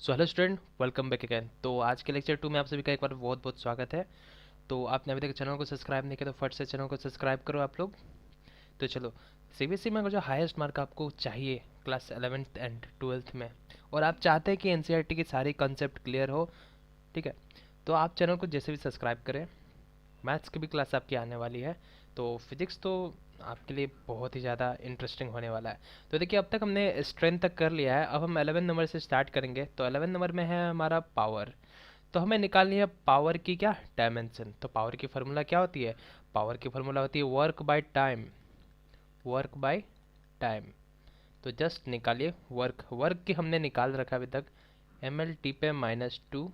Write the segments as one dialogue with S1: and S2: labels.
S1: So hello student, welcome back again. तो आज के लेक्चर 2 में आप सभी का एक बार बहुत बहुत स्वागत है। तो आपने अभी तक चैनल को सब्सक्राइब नहीं किया तो फट से चैनल को सब्सक्राइब करो आप लोग। तो चलो, सीबीएसई में अगर जो हाईएस्ट मार्क आपको चाहिए क्लास 11th एंड 12th में, और आप चाहते हैं कि एनसीईआरटी की सारी कॉन्सेप्ट क्लियर हो, ठीक है, तो आप चैनल को जैसे भी सब्सक्राइब करें। मैथ्स की भी क्लास आपकी आने वाली है, तो फिजिक्स तो आपके लिए बहुत ही ज़्यादा इंटरेस्टिंग होने वाला है। तो देखिए, अब तक हमने स्ट्रेंथ तक कर लिया है, अब हम 11 नंबर से स्टार्ट करेंगे। तो 11 नंबर में है हमारा पावर। तो हमें निकालनी है पावर की क्या डायमेंशन। तो पावर की फार्मूला क्या होती है? पावर की फार्मूला होती है work by time. Work by time. तो जस्ट निकालिए वर्क। वर्क की हमने निकाल रखा अभी तक, एम एल टी पे -2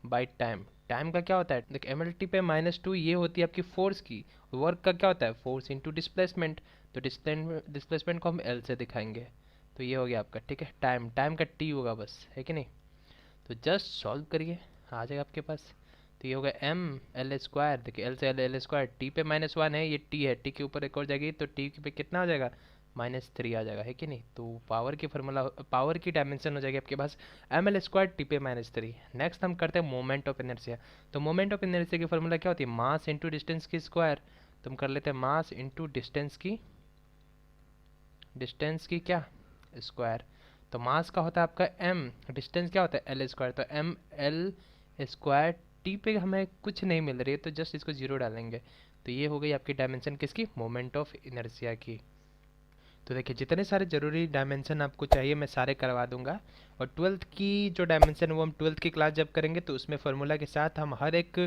S1: बाई टाइम। टाइम का क्या होता है? देख, एम एल टी पे -2 ये होती है आपकी फोर्स की। वर्क का क्या होता है? Force into displacement. तो डिस्प्लेसमेंट को हम एल से दिखाएंगे। तो ये हो गया आपका, ठीक है। टाइम, टाइम का टी होगा बस, है कि नहीं? तो जस्ट सॉल्व करिए, आ जाएगा आपके पास। तो ये होगा एम एल स्क्वायर। देखिए, एल से एल, एल स्क्वायर, टी पे -1 है, ये टी है, टी के ऊपर एक और जाएगी तो टी पे कितना आ जाएगा? -3 आ जाएगा, है कि नहीं? तो पावर की फार्मूला, पावर की डायमेंशन हो जाएगी आपके पास एम एल स्क्वायर टी पे -3। नेक्स्ट हम करते हैं मोमेंट ऑफ इनर्शिया। तो मोमेंट ऑफ इनर्शिया की फार्मूला क्या होती है? मास इंटू डिस्टेंस की स्क्वायर। तो हम कर लेते हैं मास इंटू डिस्टेंस की क्या स्क्वायर। तो मास का होता है आपका m, डिस्टेंस क्या होता है एल स्क्वायर। तो एम एल स्क्वायर, टी पे हमें कुछ नहीं मिल रही है तो जस्ट इसको जीरो डालेंगे। तो ये हो गई आपकी डायमेंशन किसकी? मोमेंट ऑफ इनर्शिया की। तो देखिए, जितने सारे ज़रूरी डायमेंशन आपको चाहिए मैं सारे करवा दूंगा। और ट्वेल्थ की जो डायमेंशन वो हम ट्वेल्थ की क्लास जब करेंगे तो उसमें फार्मूला के साथ हम हर एक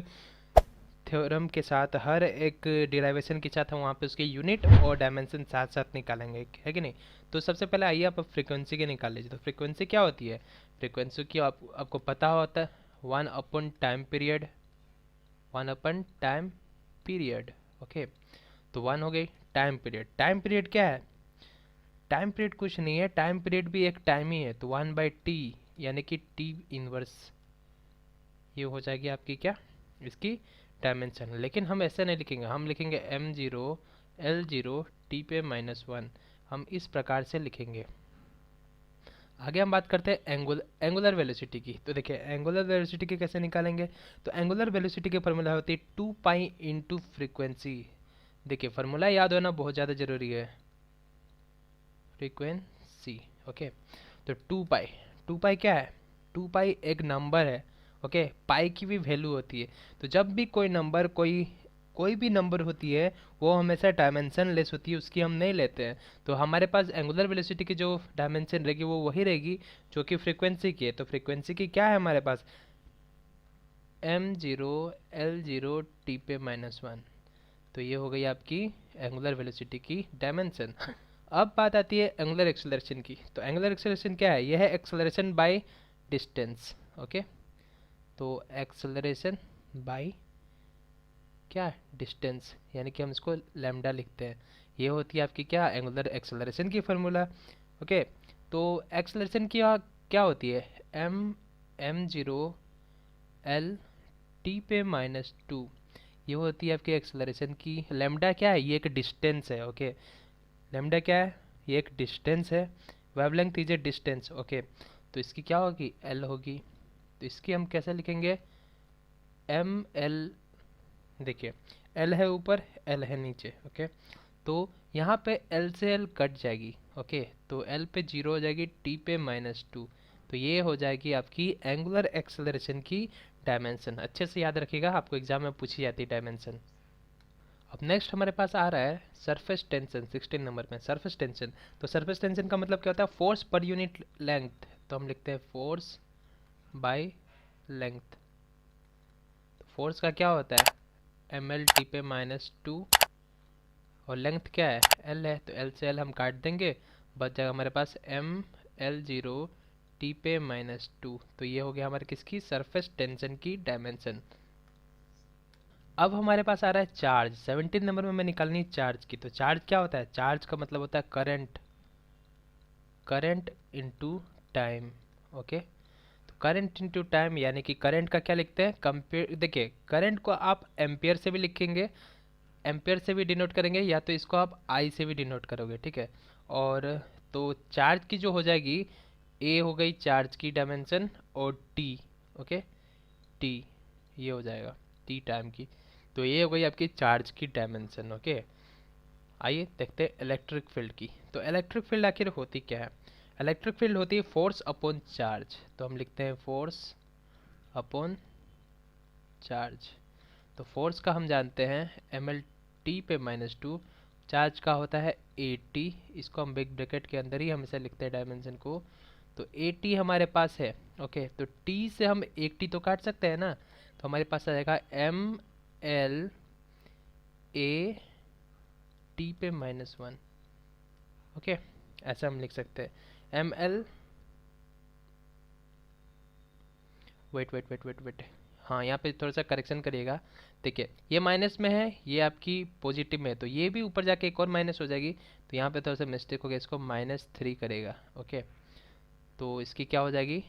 S1: थ्योरम के साथ, हर एक डिराइवेशन के साथ हम वहाँ पे उसके यूनिट और डायमेंशन साथ साथ निकालेंगे, है कि नहीं? तो सबसे पहले आइए आप फ्रीक्वेंसी के निकाल लीजिए। तो फ्रीक्वेंसी क्या होती है? फ्रीक्वेंसी की आपको पता होता है, 1/टाइम पीरियड। 1/टाइम पीरियड, ओके। तो 1 हो गई टाइम पीरियड। टाइम पीरियड क्या है? टाइम पीरियड कुछ नहीं है, टाइम पीरियड भी एक टाइम ही है। तो 1/टी, यानी कि टी इनवर्स, ये हो जाएगी आपकी क्या, इसकी डायमेंशन। लेकिन हम ऐसे नहीं लिखेंगे, हम लिखेंगे m0 l0 t पे -1। हम इस प्रकार से लिखेंगे। आगे हम बात करते हैं एंगुलर वेलोसिटी की। तो देखिए, एंगुलर वेलोसिटी की कैसे निकालेंगे? तो एंगुलर वेलोसिटी की फार्मूला होती है 2 पाई इंटू फ्रीक्वेंसी। देखिए, फार्मूला याद होना बहुत ज़्यादा ज़रूरी है, फ्रीक्वेंसी, ओके। तो 2 पाई, 2 पाई क्या है? 2 पाई एक नंबर है, ओके। पाई की भी वैल्यू होती है। तो जब भी कोई नंबर, कोई कोई भी नंबर होती है, वो हमेशा डायमेंशन लेस होती है, उसकी हम नहीं लेते हैं। तो हमारे पास एंगुलर वेलोसिटी की जो डायमेंशन रहेगी वो वही रहेगी जो कि फ्रीक्वेंसी की है। तो फ्रीक्वेंसी की क्या है हमारे पास? m0 l0 t पे -1। तो ये हो गई आपकी एंगुलर वेलोसिटी की डायमेंशन। अब बात आती है एंगुलर एक्सेलरेशन की। तो एंगुलर एक्सेलरेशन क्या है? यह है एक्सेलरेशन बाय डिस्टेंस, ओके। तो एक्सेलरेशन बाय क्या, डिस्टेंस, यानी कि हम इसको लैम्डा लिखते हैं। ये होती है आपकी क्या, एंगुलर एक्सेलरेशन की फार्मूला, ओके। तो एक्सेलरेशन की क्या होती है? m0 l t पे -2, ये होती है आपकी एक्सेलरेशन की। लैम्डा क्या है? ये एक डिस्टेंस है, ओके। लैम्डा क्या है? ये एक डिस्टेंस है। Wavelength is a distance, okay. तो इसकी क्या होगी? एल होगी। तो इसकी हम कैसे लिखेंगे? एम एल, देखिए, एल है ऊपर, एल है नीचे, ओके। तो यहाँ पे एल से एल कट जाएगी, ओके। तो एल पे जीरो हो जाएगी, टी पे -2। तो ये हो जाएगी आपकी एंगुलर एक्सेलरेशन की डायमेंशन। अच्छे से याद रखिएगा, आपको एग्जाम में पूछी जाती है डायमेंशन। अब नेक्स्ट हमारे पास आ रहा है सरफेस टेंशन, 16 नंबर में सरफेस टेंशन। तो सरफेस टेंशन का मतलब क्या होता है? Force per unit length. तो हम लिखते हैं फोर्स बाय लेंथ। तो फोर्स का क्या होता है? एम एल टी पे -2, और लेंथ क्या है? एल है। तो एल से एल हम काट देंगे, बच जाएगा हमारे पास m l0 t पे -2। तो ये हो गया हमारे किसकी? सरफेस टेंशन की डायमेंशन। अब हमारे पास आ रहा है चार्ज। 17 नंबर में मैं निकालनी है चार्ज की। तो चार्ज क्या होता है? चार्ज का मतलब होता है current, current into time, okay. तो करंट इनटू टाइम, यानी कि करंट का क्या लिखते हैं? कंपेयर, देखिए, करंट को आप एम्पियर से भी लिखेंगे, एम्पियर से भी डिनोट करेंगे, या तो इसको आप आई से भी डिनोट करोगे, ठीक है। और तो चार्ज की जो हो जाएगी, ए हो गई चार्ज की डायमेंशन, और टी, ओके, टी, ये हो जाएगा टी टाइम की। तो ये हो गई आपकी चार्ज की डायमेंशन, ओके। आइए देखते हैं इलेक्ट्रिक फील्ड की। तो इलेक्ट्रिक फील्ड आखिर होती क्या है? इलेक्ट्रिक फील्ड होती है फोर्स अपॉन चार्ज। तो हम लिखते हैं फोर्स अपॉन चार्ज। तो फोर्स का हम जानते हैं एम एल टी पे -2, चार्ज का होता है ए टी। इसको हम बिग ब्रैकेट के अंदर ही हमेशा लिखते हैं डायमेंशन को। तो ए टी हमारे पास है, ओके। तो टी से हम एक टी तो काट सकते हैं ना, तो हमारे पास आ जाएगा एम एल ए टी पे -1, ओके। ऐसा हम लिख सकते हैं एम एल, वेट, हाँ यहाँ पे थोड़ा सा करेक्शन करिएगा। देखिए ये माइनस में है, ये आपकी पॉजिटिव में है, तो ये भी ऊपर जाके एक और माइनस हो जाएगी। तो यहाँ पे थोड़ा सा मिस्टेक हो गया, इसको -3 करेगा, ओके। तो इसकी क्या हो जाएगी,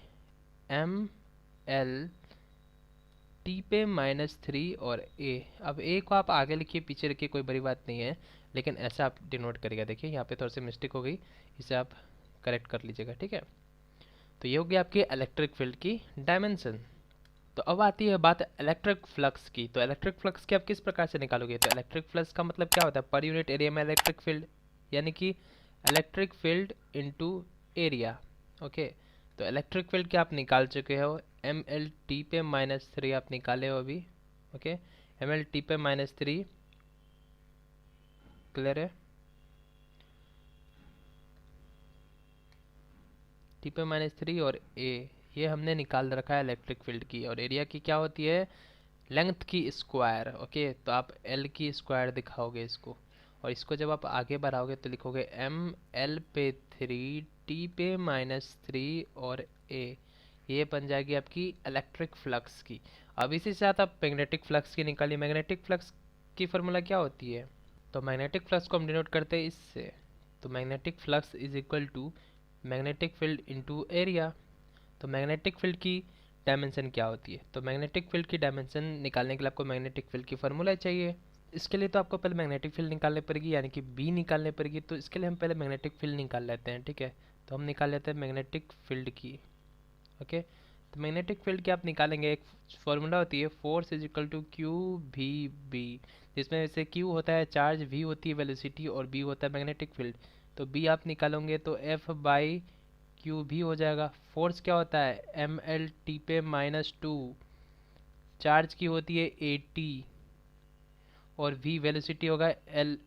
S1: एम एल टी पे -3 और ए। अब ए को आप आगे लिखिए पीछे लिखिए, कोई बड़ी बात नहीं है, लेकिन ऐसा आप डिनोट करिएगा। देखिए यहाँ पे थोड़ा सी मिस्टेक हो गई, इसे आप करेक्ट कर लीजिएगा, ठीक है। तो ये होगी आपकी इलेक्ट्रिक फील्ड की डायमेंशन। तो अब आती है बात इलेक्ट्रिक फ्लक्स की। तो इलेक्ट्रिक फ्लक्स की आप किस प्रकार से निकालोगे? तो इलेक्ट्रिक फ्लक्स का मतलब क्या होता है? पर यूनिट एरिया में इलेक्ट्रिक फील्ड, यानी कि electric field into area, okay. तो इलेक्ट्रिक फील्ड क्या आप निकाल चुके हो, एम एल टी पे -3 आप निकाले हो अभी, ओके। एम एल टी पे -3 क्लियर है, टी पे -3 और ए, ये हमने निकाल रखा है इलेक्ट्रिक फील्ड की। और एरिया की क्या होती है, लेंथ की स्क्वायर, ओके। तो आप एल की स्क्वायर दिखाओगे इसको, और इसको जब आप आगे बढ़ाओगे तो लिखोगे एम एल पे 3 टी पे -3 और ए। ये बन जाएगी आपकी इलेक्ट्रिक फ्लक्स की। अब इसी के साथ आप मैग्नेटिक फ्लक्स की निकालिए। मैग्नेटिक फ्लक्स की फॉर्मूला क्या होती है? तो मैग्नेटिक फ्लक्स को हम डिनोट करते हैं इससे। तो magnetic flux is equal to magnetic field into area. तो मैग्नेटिक फील्ड की डायमेंशन क्या होती है? तो मैग्नेटिक फील्ड की डायमेंशन निकालने के लिए आपको मैग्नेटिक फील्ड की फार्मूला चाहिए। इसके लिए तो आपको पहले मैग्नेटिक फील्ड निकालनी पड़ेगी, यानी कि बी निकालनी पड़ेगी। तो इसके लिए हम पहले मैग्नेटिक फील्ड निकाल लेते हैं, ठीक है। तो हम निकाल लेते हैं मैग्नेटिक फील्ड की, ओके। तो मैग्नेटिक फील्ड की आप निकालेंगे, एक फार्मूला होती है force is equal to Q V B, जिसमें से क्यू होता है चार्ज, वी होती है वेलोसिटी और बी होता है मैग्नेटिक फील्ड। तो बी आप निकालोगे तो एफ बाई क्यू भी हो जाएगा। फोर्स क्या होता है, एम एल टी पे -2, चार्ज की होती है ए टी, और वी वेलोसिटी होगा एल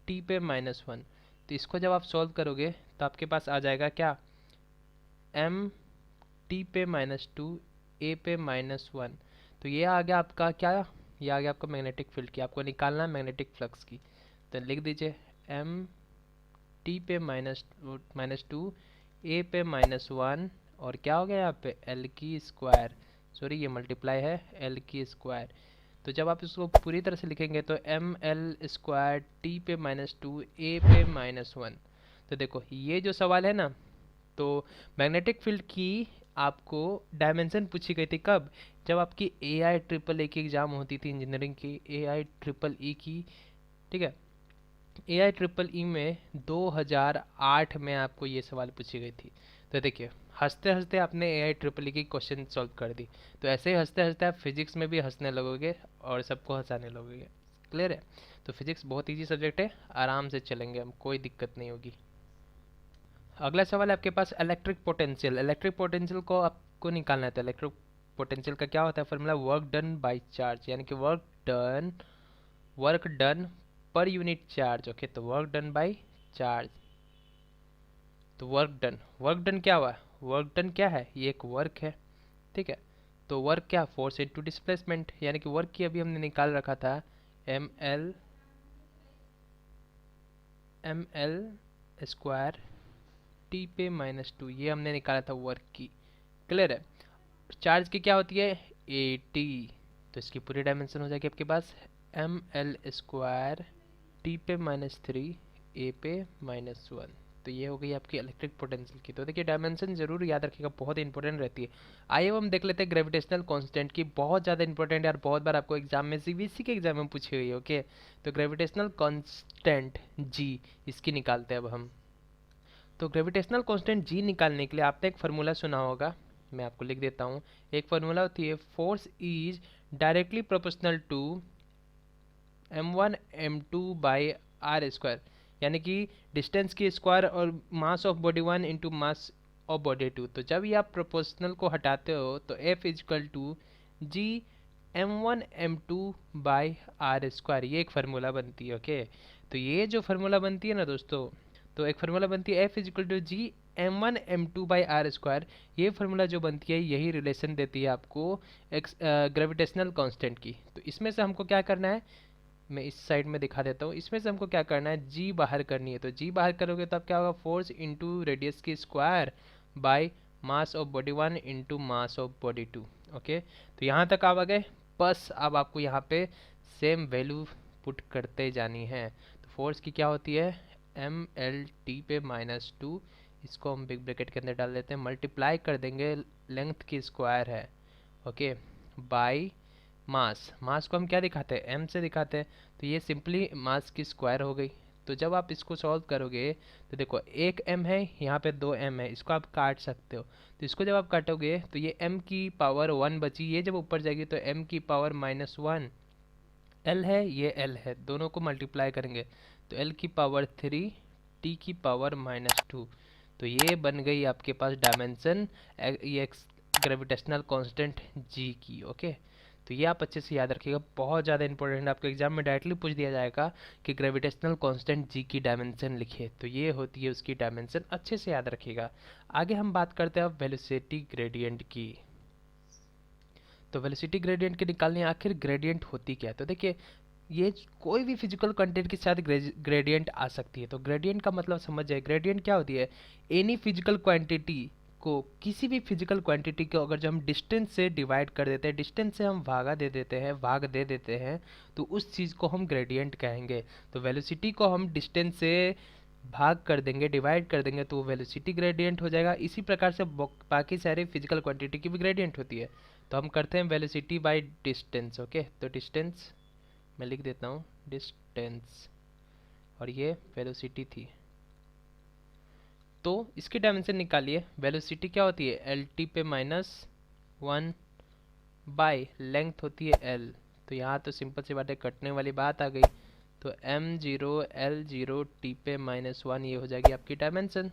S1: टी पे -1। तो इसको जब आप सॉल्व करोगे तो आपके पास आ जाएगा क्या, एम टी पे -2 ए पे -1। तो ये आ गया आपका क्या, ये आ गया आपका मैग्नेटिक फील्ड की। आपको निकालना है मैग्नेटिक फ्लक्स की। तो लिख दीजिए एम टी पे -2 ए पे -1, और क्या हो गया यहाँ पे एल की स्क्वायर, सॉरी ये मल्टीप्लाई है, एल की स्क्वायर। तो जब आप इसको पूरी तरह से लिखेंगे तो एम एल स्क्वायर टी पे -2 ए पे -1। तो देखो ये जो सवाल है ना, तो मैग्नेटिक फील्ड की आपको डायमेंशन पूछी गई थी कब, जब आपकी ए आई ट्रिपल ए की एग्ज़ाम होती थी इंजीनियरिंग की, ए आई ट्रिपल ई की, ठीक है। ए आई ट्रिपल ई में 2008 में आपको ये सवाल पूछी गई थी। तो देखिए हंसते हंसते आपने ए आई ट्रिपल ई की क्वेश्चन सॉल्व कर दी। तो ऐसे ही हंसते हंसते आप फिजिक्स में भी हंसने लगोगे और सबको हंसाने लगोगे, क्लियर है। तो फिजिक्स बहुत ईजी सब्जेक्ट है, आराम से चलेंगे हम, कोई दिक्कत नहीं होगी। अगला सवाल है आपके पास इलेक्ट्रिक पोटेंशियल। इलेक्ट्रिक पोटेंशियल को आपको निकालना है। तो इलेक्ट्रिक पोटेंशियल का क्या होता है formula, work done by charge, यानी कि work done per unit charge, okay. तो वर्क डन बाय चार्ज। तो वर्क डन क्या हुआ, वर्क डन क्या है, ये एक वर्क है, ठीक है। तो वर्क क्या, फोर्स इनटू डिस्प्लेसमेंट, यानी कि वर्क की अभी हमने निकाल रखा था एम एल स्क्वायर टी पे -2, ये हमने निकाला था वर्क की, क्लियर है। चार्ज की क्या होती है, ए टी। तो इसकी पूरी डायमेंशन हो जाएगी आपके पास एम एल स्क्वायर टी पे -3 ए पे -1। तो ये हो गई आपकी इलेक्ट्रिक पोटेंशियल की। तो देखिए डायमेंशन जरूर याद रखिएगा, बहुत इंपॉर्टेंट रहती है। आइए अब हम देख लेते हैं ग्रेविटेशनल कांस्टेंट की, बहुत ज़्यादा इंपॉर्टेंट है और बहुत बार आपको एग्जाम में सीबीएसई के एग्जाम में पूछी हुई है, ओके। तो ग्रेविटेशनल कांस्टेंट जी, इसकी निकालते हैं अब हम। तो ग्रेविटेशनल कांस्टेंट जी निकालने के लिए आपने एक फार्मूला सुना होगा, मैं आपको लिख देता हूँ। एक फार्मूला होती है, force is directly proportional to m1 m2/r², यानी कि डिस्टेंस की स्क्वायर और mass of body 1 into mass of body 2। तो जब ये आप प्रोपोर्शनल को हटाते हो तो F is equal to ji m1 m2/r², ये एक फार्मूला बनती है। ओके, तो ये जो फार्मूला बनती है ना दोस्तों, तो एक फार्मूला बनती है F is equal to ji m1 m2/r²। ये फार्मूला जो बनती है यही रिलेशन देती है आपको ग्रेविटेशनल कांस्टेंट की। तो इसमें से हमको क्या करना है, मैं इस साइड में दिखा देता हूँ। इसमें से हमको क्या करना है, जी बाहर करनी है। तो जी बाहर करोगे तो अब क्या होगा, फोर्स इंटू रेडियस की square by mass of body 1 into mass of body 2। Okay, तो यहाँ तक आप आ गए। बस अब आपको यहाँ पे सेम वैल्यू पुट करते जानी है। तो फोर्स की क्या होती है, m/L/T/-2, इसको हम बिग ब्रैकेट के अंदर डाल देते हैं, मल्टीप्लाई कर देंगे, लेंथ की स्क्वायर है, ओके, बाय मास को हम क्या दिखाते हैं, एम से दिखाते हैं। तो ये सिंपली मास की स्क्वायर हो गई। तो जब आप इसको सॉल्व करोगे तो देखो एक m है, यहाँ पे 2m है, इसको आप काट सकते हो। तो इसको जब आप काटोगे तो ये m की पावर 1 बची, ये जब ऊपर जाएगी तो m की पावर -1, l है, ये l है, दोनों को मल्टीप्लाई करेंगे तो l की पावर 3, t की पावर -2। तो ये बन गई आपके पास डायमेंशन, ये ग्रेविटेशनल कांस्टेंट g की। ओके, तो ये आप अच्छे से याद रखिएगा, बहुत ज़्यादा इंपॉर्टेंट, आपके एग्जाम में डायरेक्टली पूछ दिया जाएगा कि ग्रेविटेशनल कांस्टेंट जी की डायमेंशन लिखिए। तो ये होती है उसकी डायमेंशन, अच्छे से याद रखिएगा। आगे हम बात करते हैं अब वेलोसिटी ग्रेडियंट की। तो वेलोसिटी ग्रेडियंट के निकालने आखिर ग्रेडियंट होती क्या है, तो देखिए ये कोई भी फिजिकल क्वांटिटी के साथ ग्रेडियंट आ सकती है। तो ग्रेडियंट का मतलब समझ जाए, ग्रेडियंट क्या होती है, एनी फिजिकल क्वांटिटी को, किसी भी फिजिकल क्वांटिटी को अगर जो हम डिस्टेंस से डिवाइड कर देते हैं, डिस्टेंस से हम भाग दे देते हैं, तो उस चीज़ को हम ग्रेडियंट कहेंगे। तो वेलोसिटी को हम डिस्टेंस से भाग कर देंगे, डिवाइड कर देंगे, तो वो वेलोसिटी ग्रेडियंट हो जाएगा। इसी प्रकार से बाकी सारे फिजिकल क्वांटिटी की भी ग्रेडियंट होती है। तो हम करते हैं वेलोसिटी बाय डिस्टेंस। ओके, तो डिस्टेंस मैं लिख देता हूँ, डिस्टेंस, और ये वेलोसिटी थी। तो इसकी डायमेंशन निकालिए, वेलोसिटी क्या होती है, LT/-1 बाय लेंथ होती है L। तो यहाँ तो सिंपल सी बात है, कटने वाली बात आ गई। तो m0 L0 T/-1, ये हो जाएगी आपकी डायमेंशन।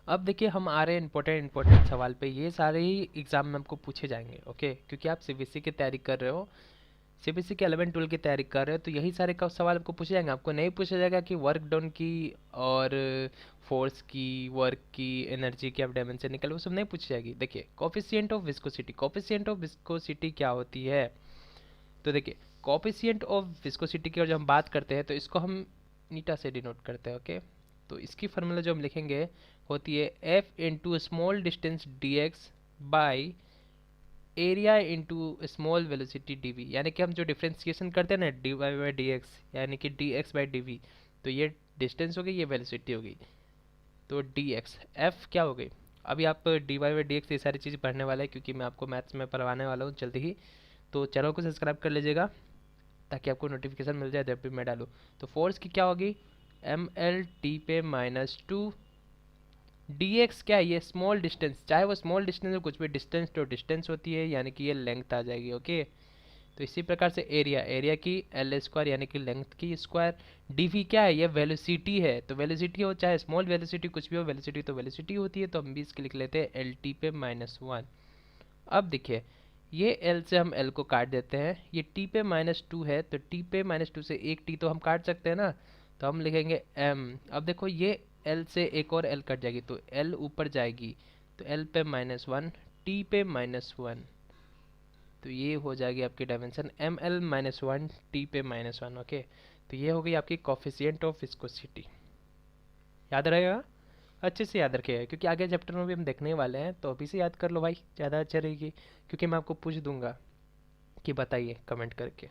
S1: अब देखिए हम आ रहे हैं इंपॉर्टेंट सवाल पे, ये सारे ही एग्जाम में आपको पूछे जाएंगे। ओके, क्योंकि आप सीबीएसई की तैयारी कर रहे हो, सीबीएसई के 11-12 की तैयारी कर रहे हो, तो यही सारे का सवाल आपको पूछे जाएंगे। आपको नहीं पूछा जाएगा कि वर्क डन की और फोर्स की, वर्क की, एनर्जी की आप डायमेंशन निकल, वो सब नहीं पूछी जाएगी। देखिए coefficient of viscosity, coefficient of viscosity क्या होती है, तो देखिए कोफिशिएंट ऑफ विस्कोसिटी की और जब हम बात करते हैं तो इसको हम नीटा से डिनोट करते हैं। ओके, तो इसकी फार्मूला जो हम लिखेंगे होती है F into small distance dx by area into small velocity dv, यानी कि हम जो डिफ्रेंसिएशन करते हैं ना dy बाई dx, यानी कि dx बाई dv, तो ये डिस्टेंस हो गई, ये वेलोसिटी हो गई। तो dx f क्या हो गई, अभी आप dy बाई dx ये सारी चीज़ पढ़ने वाला है, क्योंकि मैं आपको मैथ्स में पढ़वाने वाला हूँ जल्दी ही। तो चैनल को सब्सक्राइब कर लीजिएगा ताकि आपको नोटिफिकेशन मिल जाए जब भी मैं डालूँ। तो फोर्स की क्या होगी, mL/T/-2, dx क्या है, ये स्मॉल डिस्टेंस, चाहे वो स्मॉल डिस्टेंस हो, कुछ भी डिस्टेंस तो डिस्टेंस होती है, यानी कि ये लेंथ आ जाएगी। ओके, तो इसी प्रकार से एरिया की L² यानी कि लेंथ की स्क्वायर, dv क्या है, ये वेलोसिटी है। तो वेलोसिटी हो चाहे स्मॉल वेलोसिटी, कुछ भी हो, वेलोसिटी तो वेलोसिटी होती है। तो हम भी इसके लिख लेते हैं LT/-1। अब देखिए ये L से हम L को काट देते हैं, ये T/-2 है, तो T/-2 से एक T तो हम काट सकते हैं ना, तो हम लिखेंगे M। अब देखो ये L से एक और L कट जाएगी, तो L ऊपर जाएगी, तो L/-1 T/-1, तो ये हो जाएगी आपकी डायमेंशन ml-1 T/-1। ओके, तो ये हो गई आपकी कोफिशिएंट ऑफ विस्कोसिटी। याद रहेगा, अच्छे से याद रखिएगा, क्योंकि आगे चैप्टर में भी हम देखने वाले हैं, तो अभी से याद कर लो भाई, ज़्यादा अच्छा रहेगी, क्योंकि मैं आपको पूछ दूंगा कि बताइए कमेंट करके।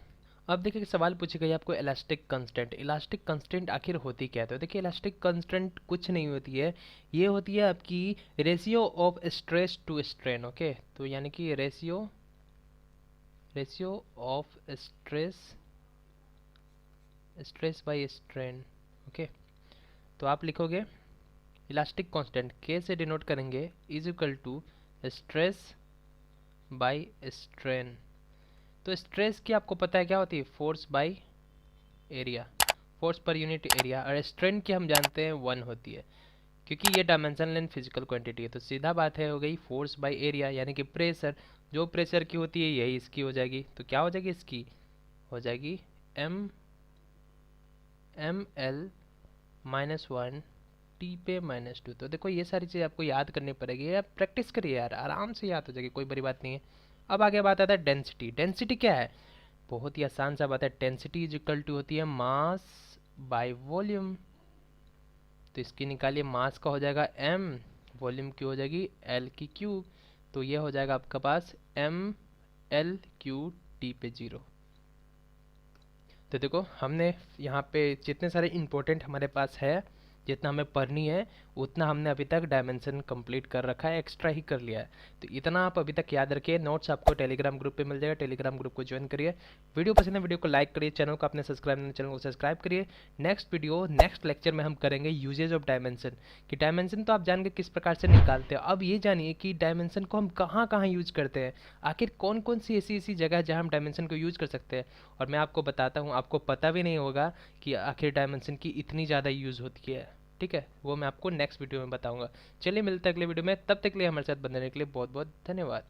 S1: अब देखिए सवाल पूछे गए आपको, इलास्टिक कांस्टेंट, इलास्टिक कांस्टेंट आखिर होती क्या है, तो देखिए इलास्टिक कांस्टेंट कुछ नहीं होती है, ये होती है आपकी ratio of stress to strain. Okay, तो यानी कि ratio of stress by strain. Okay, तो आप लिखोगे इलास्टिक कांस्टेंट के से डिनोट करेंगे is equal to stress by strain. तो स्ट्रेस की आपको पता है क्या होती है, force by area, force per unit area. और स्ट्रेन की हम जानते हैं 1 होती है, क्योंकि ये डायमेंशनल एंड फिजिकल क्वांटिटी है। तो सीधा बात है, हो गई फोर्स बाय एरिया, यानी कि प्रेशर, जो प्रेशर की होती है यही इसकी हो जाएगी। तो क्या हो जाएगी इसकी, हो जाएगी m/l-1 टी पे -2। तो देखो ये सारी चीज़ आपको याद करनी पड़ेगी, आप प्रैक्टिस करिए यार, आराम से याद हो जाएगी, कोई बड़ी बात नहीं है। अब आगे बात आता है डेंसिटी। डेंसिटी क्या है, बहुत ही आसान सा बात है, डेंसिटी इज इक्वल टू होती है मास बाय वॉल्यूम। तो इसकी निकालिए, मास का हो जाएगा m, वॉल्यूम की हो जाएगी l की क्यूब। तो ये हो जाएगा आपका पास m/l/T/0। तो देखो हमने यहाँ पे जितने सारे इंपॉर्टेंट हमारे पास है, जितना हमें पढ़नी है उतना हमने अभी तक डायमेंशन कंप्लीट कर रखा है, एक्स्ट्रा ही कर लिया है। तो इतना आप अभी तक याद रखिए। नोट्स आपको टेलीग्राम ग्रुप पे मिल जाएगा, टेलीग्राम ग्रुप को ज्वाइन करिए। वीडियो पसंद है वीडियो को लाइक करिए, चैनल को आपने सब्सक्राइब नहीं, चैनल को सब्सक्राइब करिए। नेक्स्ट लेक्चर में हम करेंगे यूजेज ऑफ डायमेंशन। कि डायमेंशन तो आप जान के किस प्रकार से निकालते हो, अब ये जानिए कि डायमेंशन को हम कहाँ कहाँ यूज करते हैं, आखिर कौन कौन सी ऐसी ऐसी जगह है जहाँ हम डायमेंशन को यूज कर सकते हैं। और मैं आपको बताता हूँ, आपको पता भी नहीं होगा कि आखिर डायमेंशन की इतनी ज़्यादा यूज़ होती है। ठीक है, वो मैं आपको नेक्स्ट वीडियो में बताऊंगा। चलिए मिलते हैं अगले वीडियो में, तब तक के लिए हमारे साथ बने रहने के लिए बहुत बहुत धन्यवाद।